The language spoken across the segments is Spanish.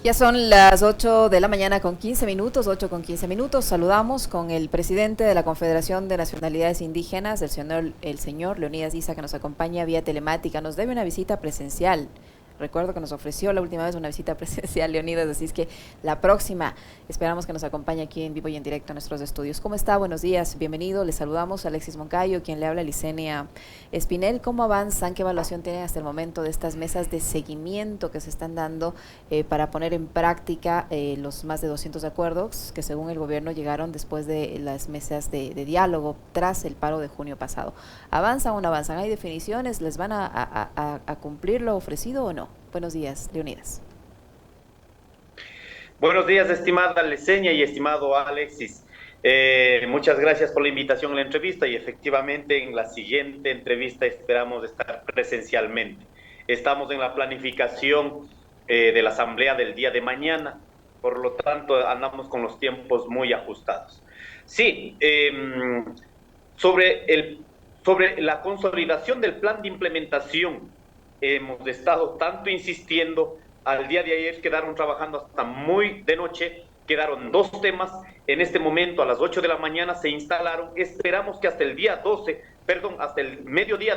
Ya son las 8 de la mañana con 15 minutos, 8 con 15 minutos. Saludamos con el presidente de la Confederación de Nacionalidades Indígenas, el señor Leonidas Issa, que nos acompaña vía telemática. Nos debe una visita presencial. Recuerdo que nos ofreció la última vez una visita presencial, Leonidas, así es que la próxima esperamos que nos acompañe aquí en vivo y en directo a nuestros estudios. ¿Cómo está? Buenos días, bienvenido. Le saludamos a Alexis Moncayo, quien le habla, Licenia Espinel. ¿Cómo avanzan? ¿Qué evaluación tienen hasta el momento de estas mesas de seguimiento que se están dando para poner en práctica los más de 200 acuerdos que según el gobierno llegaron después de las mesas de diálogo tras el paro de junio pasado? ¿Avanzan o no avanzan? ¿Hay definiciones? ¿Les van a cumplir lo ofrecido o no? Buenos días, Leonidas. Buenos días, estimada Leseña y estimado Alexis. Muchas gracias por la invitación a la entrevista y efectivamente en la siguiente entrevista esperamos estar presencialmente. Estamos en la planificación de la asamblea del día de mañana, por lo tanto andamos con los tiempos muy ajustados. Sí, sobre la consolidación del plan de implementación hemos estado tanto insistiendo. Al día de ayer quedaron trabajando hasta muy de noche, quedaron dos temas, en este momento a las 8 de la mañana se instalaron, esperamos que hasta el día 12, perdón, hasta el mediodía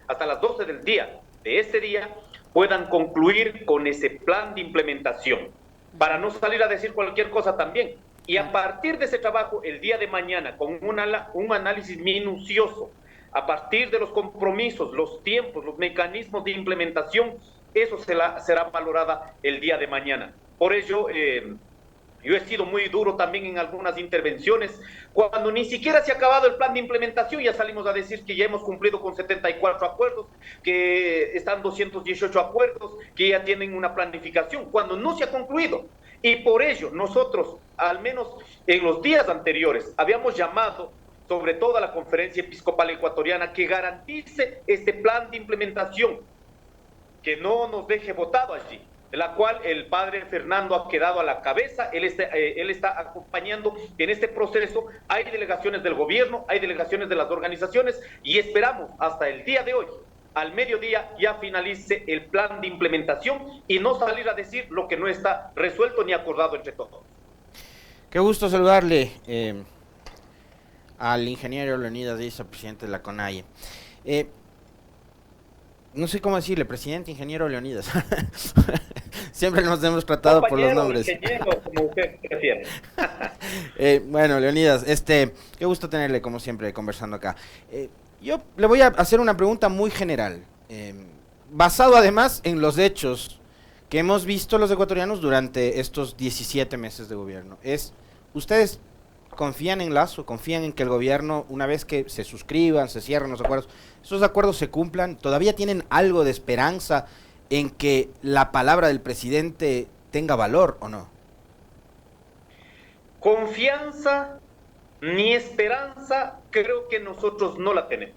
hasta las 12 del día de este día, puedan concluir con ese plan de implementación, para no salir a decir cualquier cosa también. Y a partir de ese trabajo, el día de mañana, con un análisis minucioso, a partir de los compromisos, los tiempos, los mecanismos de implementación, eso será valorada el día de mañana. Por ello, yo he sido muy duro también en algunas intervenciones, cuando ni siquiera se ha acabado el plan de implementación, ya salimos a decir que ya hemos cumplido con 74 acuerdos, que están 218 acuerdos, que ya tienen una planificación, cuando no se ha concluido. Y por ello, nosotros, al menos en los días anteriores, habíamos llamado sobre todo a la Conferencia Episcopal Ecuatoriana que garantice este plan de implementación, que no nos deje votado allí, de la cual el padre Fernando ha quedado a la cabeza. Él está acompañando en este proceso. Hay delegaciones del gobierno, hay delegaciones de las organizaciones y esperamos hasta el día de hoy, al mediodía, ya finalice el plan de implementación y no salir a decir lo que no está resuelto ni acordado entre todos. Qué gusto saludarle al ingeniero Leonidas Issa, presidente de la CONAIE. No sé cómo decirle, presidente, ingeniero Leonidas. Siempre nos hemos tratado por los nombres. Ingeniero, como usted prefiere. Bueno, Leonidas, qué gusto tenerle como siempre conversando acá. Yo le voy a hacer una pregunta muy general, basado además en los hechos que hemos visto los ecuatorianos durante estos 17 meses de gobierno. ¿Ustedes confían en Lazo, confían en que el gobierno, una vez que se suscriban, se cierren los acuerdos, esos acuerdos se cumplan? ¿Todavía tienen algo de esperanza en que la palabra del presidente tenga valor o no? Confianza ni esperanza creo que nosotros no la tenemos.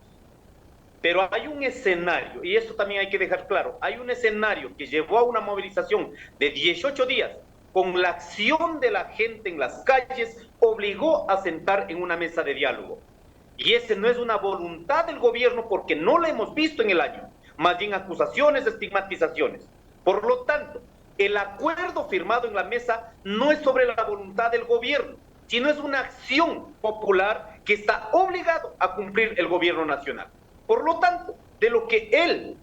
Pero hay un escenario, y esto también hay que dejar claro, hay un escenario que llevó a una movilización de 18 días, con la acción de la gente en las calles, obligó a sentar en una mesa de diálogo. Y ese no es una voluntad del gobierno porque no la hemos visto en el año, más bien acusaciones, estigmatizaciones. Por lo tanto, el acuerdo firmado en la mesa no es sobre la voluntad del gobierno, sino es una acción popular que está obligado a cumplir el gobierno nacional. Por lo tanto, de lo que él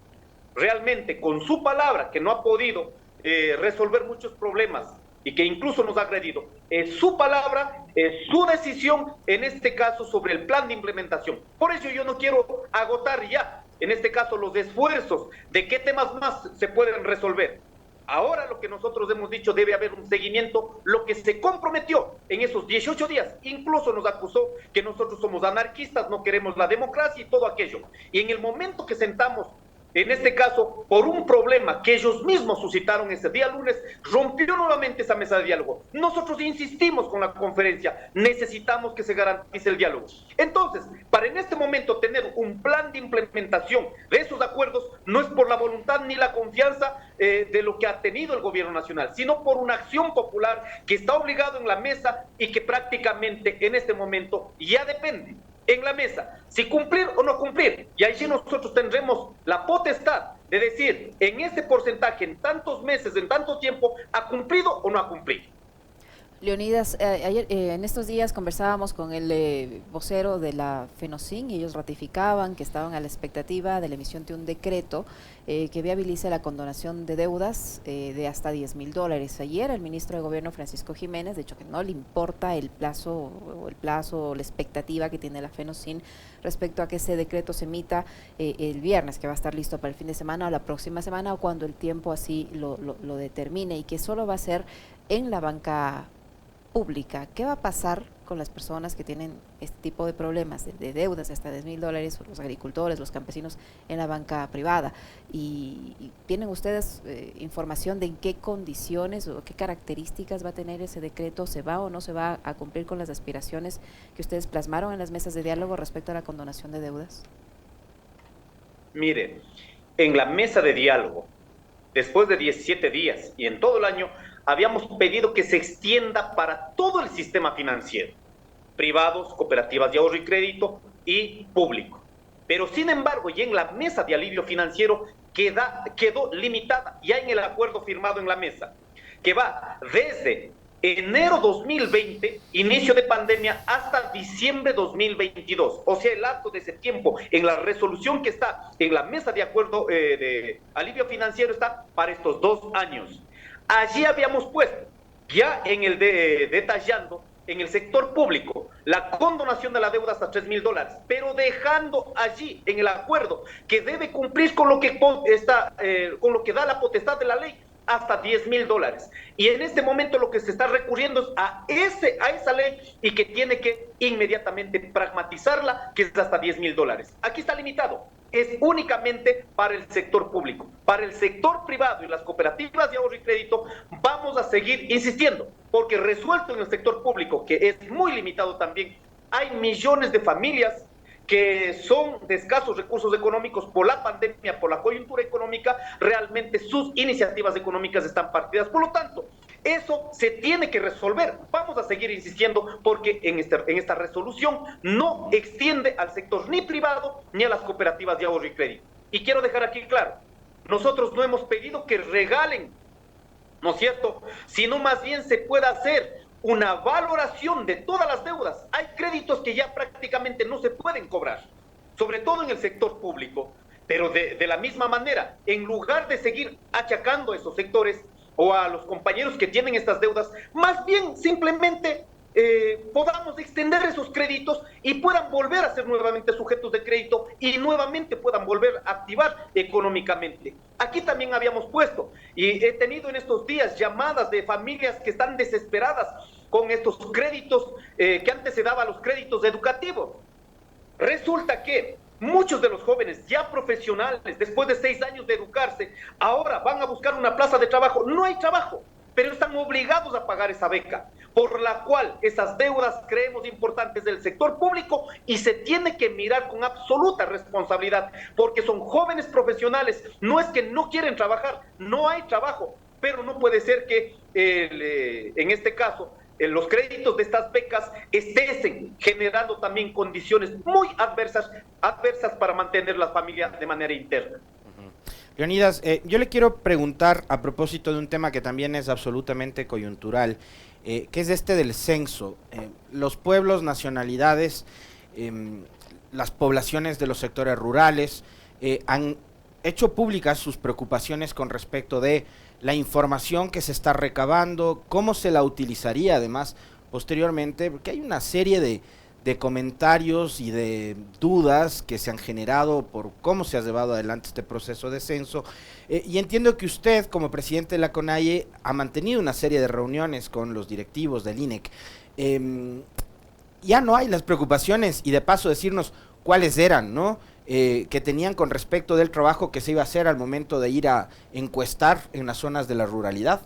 realmente con su palabra, que no ha podido resolver muchos problemas y que incluso nos ha agredido, es su palabra, es su decisión, en este caso sobre el plan de implementación. Por eso yo no quiero agotar ya, en este caso, los esfuerzos de qué temas más se pueden resolver. Ahora lo que nosotros hemos dicho, debe haber un seguimiento, lo que se comprometió en esos 18 días, incluso nos acusó que nosotros somos anarquistas, no queremos la democracia y todo aquello. Y en el momento que sentamos, en este caso, por un problema que ellos mismos suscitaron ese día lunes, rompió nuevamente esa mesa de diálogo. Nosotros insistimos con la conferencia, necesitamos que se garantice el diálogo. Entonces, para en este momento tener un plan de implementación de esos acuerdos, no es por la voluntad ni la confianza de lo que ha tenido el gobierno nacional, sino por una acción popular que está obligado en la mesa y que prácticamente en este momento ya depende en la mesa, si cumplir o no cumplir, y ahí sí nosotros tendremos la potestad de decir, en ese porcentaje, en tantos meses, en tanto tiempo, ¿ha cumplido o no ha cumplido? Leonidas, ayer, en estos días conversábamos con el vocero de la FENOCIN y ellos ratificaban que estaban a la expectativa de la emisión de un decreto que viabilice la condonación de deudas de hasta $10,000. Ayer el ministro de Gobierno, Francisco Jiménez, de hecho que no le importa el plazo o la expectativa que tiene la FENOCIN respecto a que ese decreto se emita el viernes, que va a estar listo para el fin de semana o la próxima semana o cuando el tiempo así lo determine, y que solo va a ser en la banca pública. ¿Qué va a pasar con las personas que tienen este tipo de problemas, de deudas de hasta $10,000, los agricultores, los campesinos en la banca privada? ¿Y tienen ustedes información de en qué condiciones o qué características va a tener ese decreto? ¿Se va o no se va a cumplir con las aspiraciones que ustedes plasmaron en las mesas de diálogo respecto a la condonación de deudas? Mire, en la mesa de diálogo, después de 17 días y en todo el año, habíamos pedido que se extienda para todo el sistema financiero, privados, cooperativas de ahorro y crédito y público. Pero sin embargo, ya en la mesa de alivio financiero quedó limitada, ya en el acuerdo firmado en la mesa, que va desde enero 2020, inicio de pandemia, hasta diciembre 2022. O sea, el lapso de ese tiempo en la resolución que está en la mesa de acuerdo de alivio financiero está para estos 2 años. Allí habíamos puesto, ya en el detallando, en el sector público, la condonación de la deuda hasta $3,000, pero dejando allí en el acuerdo que debe cumplir con lo que con lo que da la potestad de la ley, hasta $10,000. Y en este momento lo que se está recurriendo es a esa ley y que tiene que inmediatamente pragmatizarla, que es hasta $10,000. Aquí está limitado. Es únicamente para el sector público. Para el sector privado y las cooperativas de ahorro y crédito vamos a seguir insistiendo, porque resuelto en el sector público, que es muy limitado también, hay millones de familias que son de escasos recursos económicos por la pandemia, por la coyuntura económica, realmente sus iniciativas económicas están partidas. Por lo tanto, eso se tiene que resolver. Vamos a seguir insistiendo porque en esta resolución no extiende al sector ni privado ni a las cooperativas de ahorro y crédito. Y quiero dejar aquí claro, nosotros no hemos pedido que regalen, ¿no es cierto?, sino más bien se pueda hacer una valoración de todas las deudas. Hay créditos que ya prácticamente no se pueden cobrar, sobre todo en el sector público, pero de la misma manera, en lugar de seguir achacando a esos sectores o a los compañeros que tienen estas deudas, más bien simplemente podamos extender esos créditos y puedan volver a ser nuevamente sujetos de crédito y nuevamente puedan volver a activar económicamente. Aquí también habíamos puesto, y he tenido en estos días llamadas de familias que están desesperadas con estos créditos que antes se daban los créditos educativos. Resulta que muchos de los jóvenes ya profesionales, después de 6 años de educarse, ahora van a buscar una plaza de trabajo. No hay trabajo, pero están obligados a pagar esa beca, por la cual esas deudas creemos importantes del sector público y se tiene que mirar con absoluta responsabilidad, porque son jóvenes profesionales, no es que no quieren trabajar, no hay trabajo, pero no puede ser que en este caso los créditos de estas becas estén generando también condiciones muy adversas para mantener las familias de manera interna. Leonidas, yo le quiero preguntar a propósito de un tema que también es absolutamente coyuntural, que es este del censo. Los pueblos, nacionalidades, las poblaciones de los sectores rurales han hecho públicas sus preocupaciones con respecto de la información que se está recabando, cómo se la utilizaría además posteriormente, porque hay una serie de comentarios y de dudas que se han generado por cómo se ha llevado adelante este proceso de censo, y entiendo que usted como presidente de la CONAIE ha mantenido una serie de reuniones con los directivos del INEC. Ya no hay las preocupaciones y de paso decirnos cuáles eran, ¿no?, que tenían con respecto del trabajo que se iba a hacer al momento de ir a encuestar en las zonas de la ruralidad.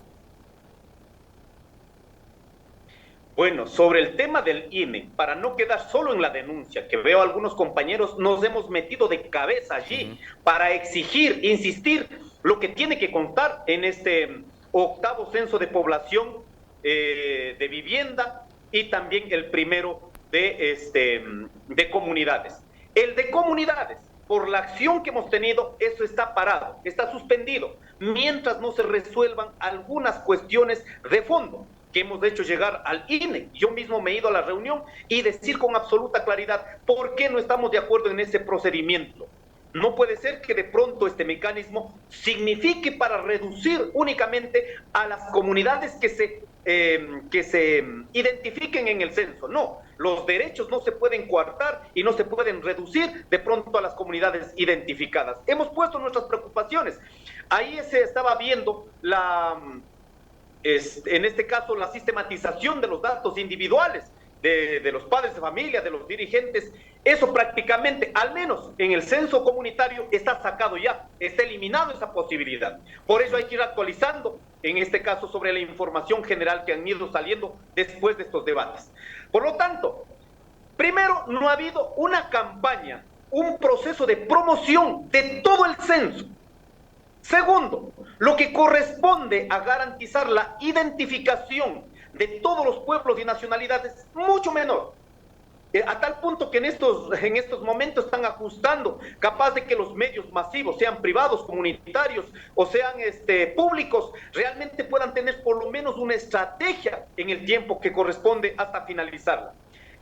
Bueno, sobre el tema del INE, para no quedar solo en la denuncia, que veo a algunos compañeros, nos hemos metido de cabeza allí para exigir, insistir, lo que tiene que contar en este 8º censo de población de vivienda y también el primero de comunidades. El de comunidades, por la acción que hemos tenido, eso está parado, está suspendido, mientras no se resuelvan algunas cuestiones de fondo que hemos hecho llegar al INE. Yo mismo me he ido a la reunión y decir con absoluta claridad por qué no estamos de acuerdo en ese procedimiento. No puede ser que de pronto este mecanismo signifique para reducir únicamente a las comunidades que se identifiquen en el censo. No, los derechos no se pueden coartar y no se pueden reducir de pronto a las comunidades identificadas. Hemos puesto nuestras preocupaciones. Ahí se estaba viendo en este caso la sistematización de los datos individuales de los padres de familia, de los dirigentes. Eso prácticamente, al menos en el censo comunitario, está sacado ya, está eliminado esa posibilidad. Por eso hay que ir actualizando, en este caso, sobre la información general que han ido saliendo después de estos debates. Por lo tanto, primero, no ha habido una campaña, un proceso de promoción de todo el censo. Segundo, lo que corresponde a garantizar la identificación de todos los pueblos y nacionalidades, mucho menor. A tal punto que en estos momentos están ajustando, capaz de que los medios masivos, sean privados, comunitarios o sean públicos, realmente puedan tener por lo menos una estrategia en el tiempo que corresponde hasta finalizarla.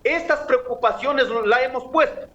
Estas preocupaciones las hemos puesto.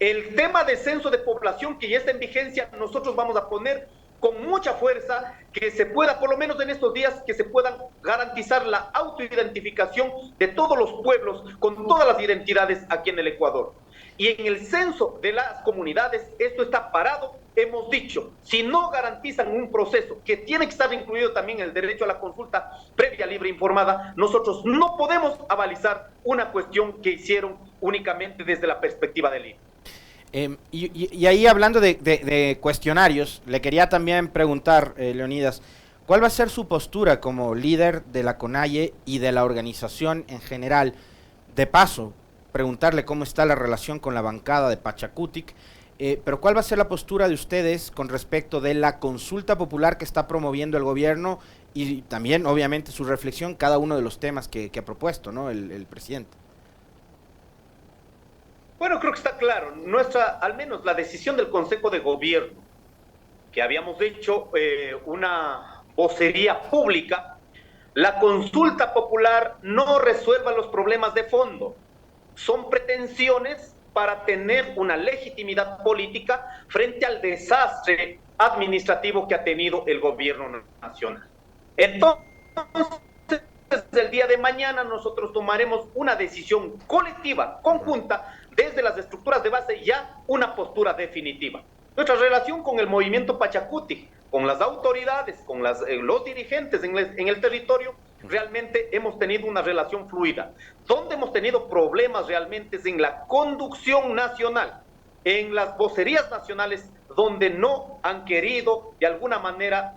El tema de censo de población que ya está en vigencia, nosotros vamos a poner con mucha fuerza que se pueda, por lo menos en estos días, que se puedan garantizar la autoidentificación de todos los pueblos con todas las identidades aquí en el Ecuador. Y en el censo de las comunidades, esto está parado. Hemos dicho, si no garantizan un proceso que tiene que estar incluido también el derecho a la consulta previa, libre e informada, nosotros no podemos avalizar una cuestión que hicieron únicamente desde la perspectiva del INE. Y ahí hablando de cuestionarios, le quería también preguntar, Leonidas, ¿cuál va a ser su postura como líder de la CONAIE y de la organización en general? De paso, preguntarle cómo está la relación con la bancada de Pachacutic, pero ¿cuál va a ser la postura de ustedes con respecto de la consulta popular que está promoviendo el gobierno y también, obviamente, su reflexión, cada uno de los temas que ha propuesto, ¿no?, el presidente? Bueno, creo que está claro, al menos la decisión del Consejo de Gobierno, que habíamos hecho una vocería pública, la consulta popular no resuelva los problemas de fondo, son pretensiones para tener una legitimidad política frente al desastre administrativo que ha tenido el gobierno nacional. Entonces, el día de mañana nosotros tomaremos una decisión colectiva, conjunta, desde las estructuras de base, ya una postura definitiva. Nuestra relación con el movimiento Pachacutic, con las autoridades, con los dirigentes en el territorio, realmente hemos tenido una relación fluida. Donde hemos tenido problemas realmente es en la conducción nacional, en las vocerías nacionales, donde no han querido de alguna manera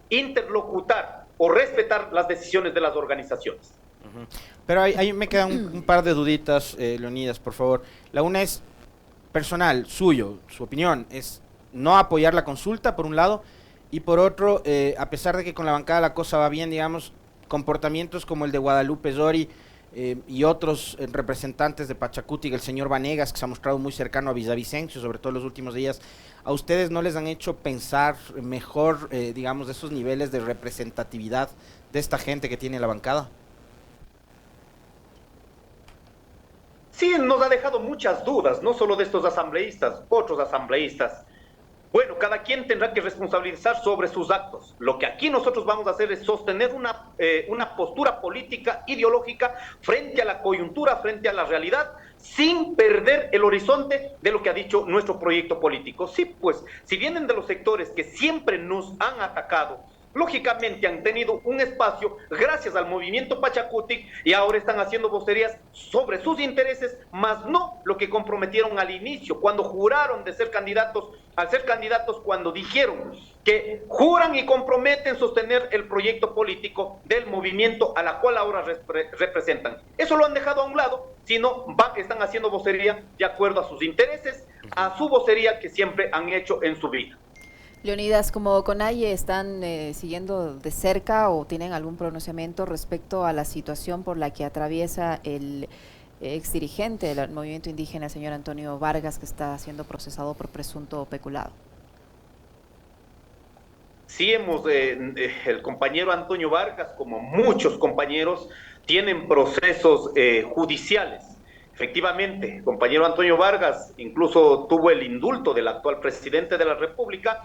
interlocutar o respetar las decisiones de las organizaciones. Pero ahí me quedan un par de duditas, Leonidas, por favor. La una es personal, suyo, su opinión, es no apoyar la consulta, por un lado, y por otro, a pesar de que con la bancada la cosa va bien, digamos, comportamientos como el de Guadalupe Zori y otros representantes de Pachacutic, el señor Vanegas, que se ha mostrado muy cercano a Villavicencio, sobre todo en los últimos días, ¿a ustedes no les han hecho pensar mejor, digamos, de esos niveles de representatividad de esta gente que tiene la bancada? Sí, nos ha dejado muchas dudas, no solo de estos asambleístas, otros asambleístas. Bueno, cada quien tendrá que responsabilizar sobre sus actos. Lo que aquí nosotros vamos a hacer es sostener una postura política, ideológica, frente a la coyuntura, frente a la realidad, sin perder el horizonte de lo que ha dicho nuestro proyecto político. Sí, pues, si vienen de los sectores que siempre nos han atacado, lógicamente han tenido un espacio gracias al movimiento Pachacutic y ahora están haciendo vocerías sobre sus intereses, más no lo que comprometieron al inicio, cuando juraron de ser candidatos, al ser candidatos, cuando dijeron que juran y comprometen sostener el proyecto político del movimiento a la cual ahora representan. Eso lo han dejado a un lado, sino están haciendo vocería de acuerdo a sus intereses, a su vocería que siempre han hecho en su vida. Leonidas, como CONAIE, ¿están siguiendo de cerca o tienen algún pronunciamiento respecto a la situación por la que atraviesa el ex dirigente del movimiento indígena, el señor Antonio Vargas, que está siendo procesado por presunto peculado. Sí, el compañero Antonio Vargas, como muchos compañeros, tienen procesos judiciales. Efectivamente, el compañero Antonio Vargas incluso tuvo el indulto del actual presidente de la República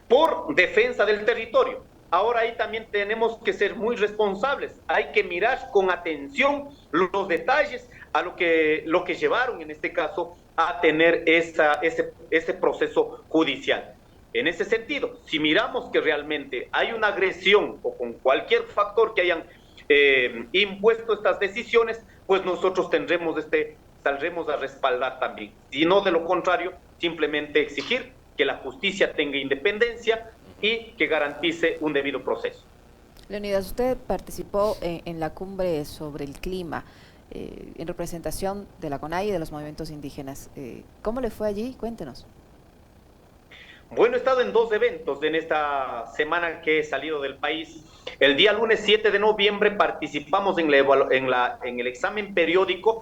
por defensa del territorio. Ahora ahí también tenemos que ser muy responsables, hay que mirar con atención los detalles a lo que llevaron en este caso a tener ese proceso judicial. En ese sentido, si miramos que realmente hay una agresión o con cualquier factor que hayan impuesto estas decisiones, pues nosotros saldremos a respaldar también. Si no, de lo contrario, simplemente exigir que la justicia tenga independencia y que garantice un debido proceso. Leonidas, usted participó en la cumbre sobre el clima en representación de la CONAIE y de los movimientos indígenas. ¿Cómo le fue allí? Cuéntenos. Bueno, he estado en 2 eventos en esta semana que he salido del país. El día lunes 7 de noviembre participamos en el examen periódico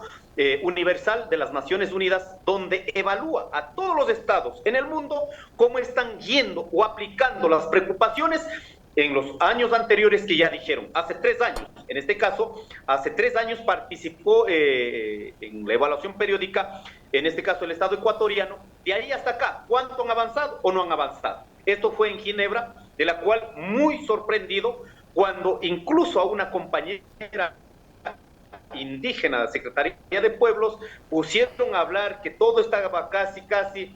universal de las Naciones Unidas, donde evalúa a todos los estados en el mundo cómo están yendo o aplicando las preocupaciones en los años anteriores que ya dijeron, hace 3 años. En este caso, hace 3 años participó en la evaluación periódica, en este caso el Estado ecuatoriano. De ahí hasta acá, ¿cuánto han avanzado o no han avanzado? Esto fue en Ginebra, de la cual muy sorprendido cuando incluso a una compañera indígena de Secretaría de Pueblos pusieron a hablar que todo estaba casi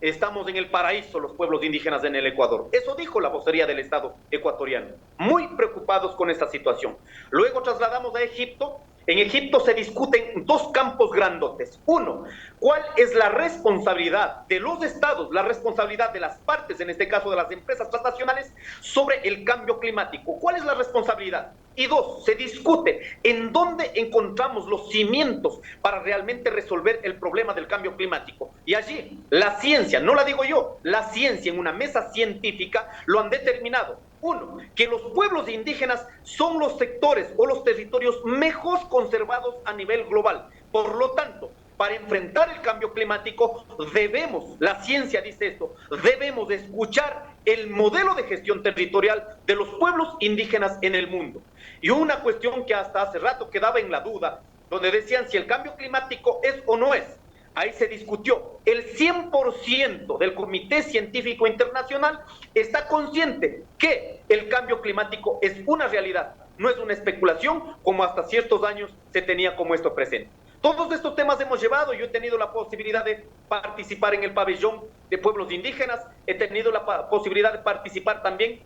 estamos en el paraíso los pueblos indígenas en el Ecuador. Eso dijo la vocería del Estado ecuatoriano, muy preocupados con esta situación. Luego trasladamos a Egipto. En Egipto se discuten 2 campos grandotes. Uno, ¿cuál es la responsabilidad de los estados, la responsabilidad de las partes, en este caso de las empresas transnacionales, sobre el cambio climático? ¿Cuál es la responsabilidad? Y 2, se discute en dónde encontramos los cimientos para realmente resolver el problema del cambio climático. Y allí, la ciencia, no la digo yo, la ciencia en una mesa científica lo han determinado. Uno, que los pueblos indígenas son los sectores o los territorios mejor conservados a nivel global. Por lo tanto, para enfrentar el cambio climático debemos, la ciencia dice esto, debemos escuchar el modelo de gestión territorial de los pueblos indígenas en el mundo. Y una cuestión que hasta hace rato quedaba en la duda, donde decían si el cambio climático es o no es. Ahí se discutió. El 100% del Comité Científico Internacional está consciente que el cambio climático es una realidad, no es una especulación como hasta ciertos años se tenía como esto presente. Todos estos temas hemos llevado. Yo he tenido la posibilidad de participar en el pabellón de pueblos indígenas, he tenido la posibilidad de participar también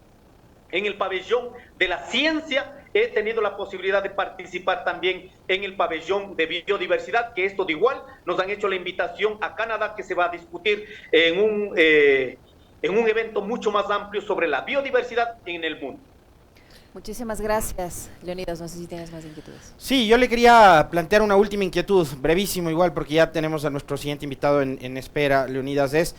en el pabellón de la ciencia, he tenido la posibilidad de participar también en el pabellón de biodiversidad, que esto de igual nos han hecho la invitación a Canadá, que se va a discutir en un evento mucho más amplio sobre la biodiversidad en el mundo. Muchísimas gracias, Leonidas. No sé si tienes más inquietudes. Sí, yo le quería plantear una última inquietud, brevísimo igual, porque ya tenemos a nuestro siguiente invitado en espera, Leonidas.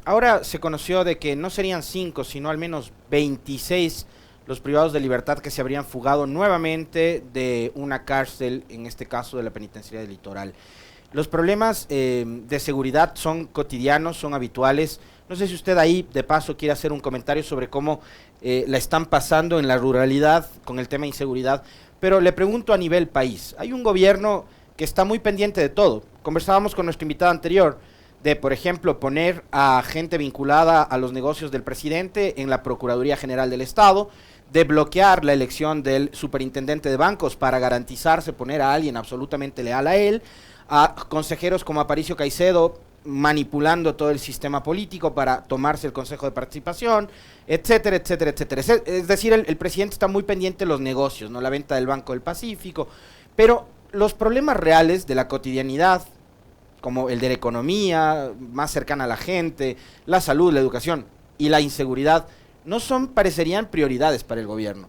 Ahora se conoció de que no serían 5, sino al menos 26 los privados de libertad que se habrían fugado nuevamente de una cárcel, en este caso de la penitenciaría del Litoral. Los problemas de seguridad son cotidianos, son habituales. No sé si usted ahí, de paso, quiere hacer un comentario sobre cómo la están pasando en la ruralidad con el tema de inseguridad, pero le pregunto a nivel país. Hay un gobierno que está muy pendiente de todo. Conversábamos con nuestro invitado anterior de, por ejemplo, poner a gente vinculada a los negocios del presidente en la Procuraduría General del Estado, de bloquear la elección del superintendente de bancos para garantizarse poner a alguien absolutamente leal a él, a consejeros como Aparicio Caicedo manipulando todo el sistema político para tomarse el Consejo de Participación, etcétera, etcétera, etcétera. Es decir, el presidente está muy pendiente de los negocios, no la venta del Banco del Pacífico, pero los problemas reales de la cotidianidad, como el de la economía, más cercana a la gente, la salud, la educación y la inseguridad, no parecerían prioridades para el gobierno.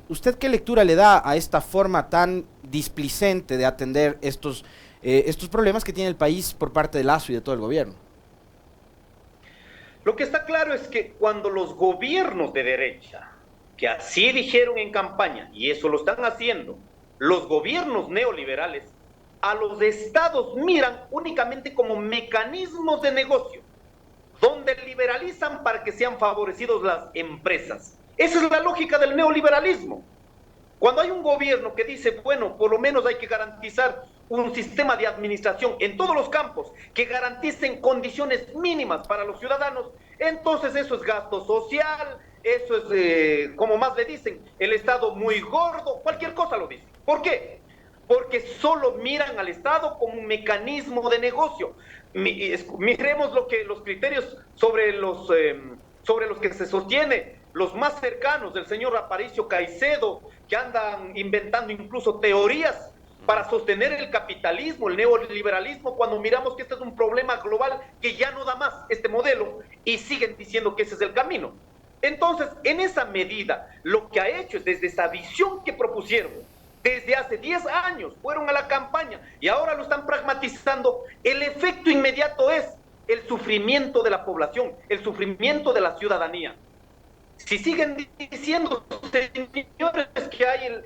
¿Usted qué lectura le da a esta forma tan displicente de atender estos problemas que tiene el país por parte del Lazo y de todo el gobierno? Lo que está claro es que cuando los gobiernos de derecha, que así dijeron en campaña, y eso lo están haciendo, los gobiernos neoliberales, a los estados miran únicamente como mecanismos de negocio, donde liberalizan para que sean favorecidos las empresas. Esa es la lógica del neoliberalismo. Cuando hay un gobierno que dice, bueno, por lo menos hay que garantizar un sistema de administración en todos los campos que garanticen condiciones mínimas para los ciudadanos, entonces eso es gasto social, eso es, como más le dicen, el Estado muy gordo, cualquier cosa lo dice. ¿Por qué? Porque solo miran al Estado como un mecanismo de negocio. Miremos los criterios sobre los que se sostiene los más cercanos del señor Aparicio Caicedo, que andan inventando incluso teorías para sostener el capitalismo, el neoliberalismo, cuando miramos que este es un problema global que ya no da más este modelo y siguen diciendo que ese es el camino. Entonces, en esa medida, lo que ha hecho es desde esa visión que propusieron, desde hace 10 años, fueron a la campaña y ahora lo están pragmatizando, el efecto inmediato es el sufrimiento de la población, el sufrimiento de la ciudadanía. Si siguen diciendo, señores, que hay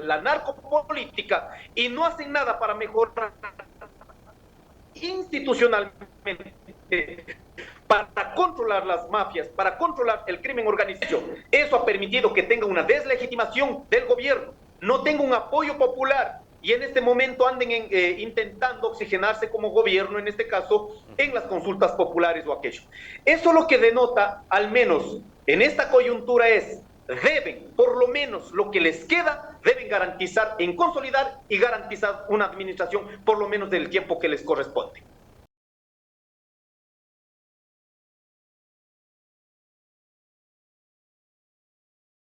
la narcopolítica y no hacen nada para mejorar institucionalmente, para controlar las mafias, para controlar el crimen organizado, eso ha permitido que tenga una deslegitimación del gobierno, no tenga un apoyo popular y en este momento anden intentando oxigenarse como gobierno, en este caso, en las consultas populares o aquello. Eso lo que denota, al menos en esta coyuntura, es deben, por lo menos lo que les queda, deben garantizar, en consolidar y garantizar una administración por lo menos del tiempo que les corresponde.